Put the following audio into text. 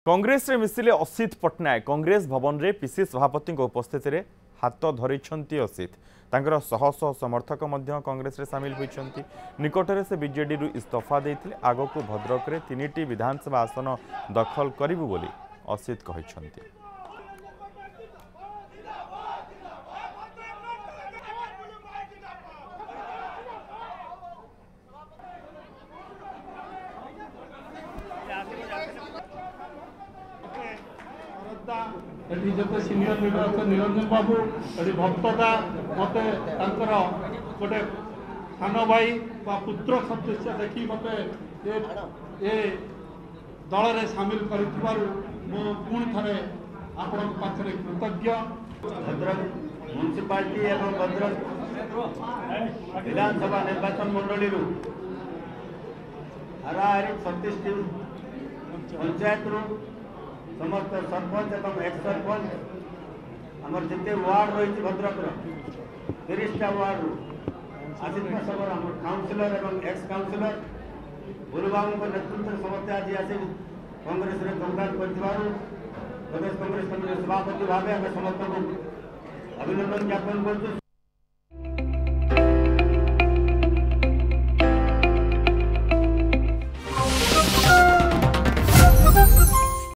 कांग्रेस रे मिसिले असित पट्टनायक कांग्रेस भवन रे पीसी सभापति उपस्थित रे हाथ धरिछंती असित तांकर शह शह समर्थक मध्य कांग्रेस रे शामिल होइछंती। निकटरे से बीजेडी रु इस्तीफा देथिले आगो को भद्रक रे 3टी विधानसभा आसन दखल करिबु बोली असित कहिछंती। जो सीनियर लीडर निरंजन बाबू ये भक्तदा मत गोटे सान भाई पुत्र सदस्य देखी मत दल में सामिल कर पुणी थे आपण पाखे कृतज्ञ। भद्रक म्यूनिसिपालिटी एवं भद्रक विधानसभा निर्वाचन मंडली हाराहारी 36 पंचायत समस्त सरपंच और एक्स सरपंच आमर जिते वार्ड रही भद्रक 30टा वार्ड आसित सब काउंसिलर और एक्स काउंसिलर गुरुबाबू नेतृत्व समस्त आज आसी कांग्रेस योगदान प्रदेश कांग्रेस कमिटी सभापति भाव समस्त अभिनंदन ज्ञापन कर।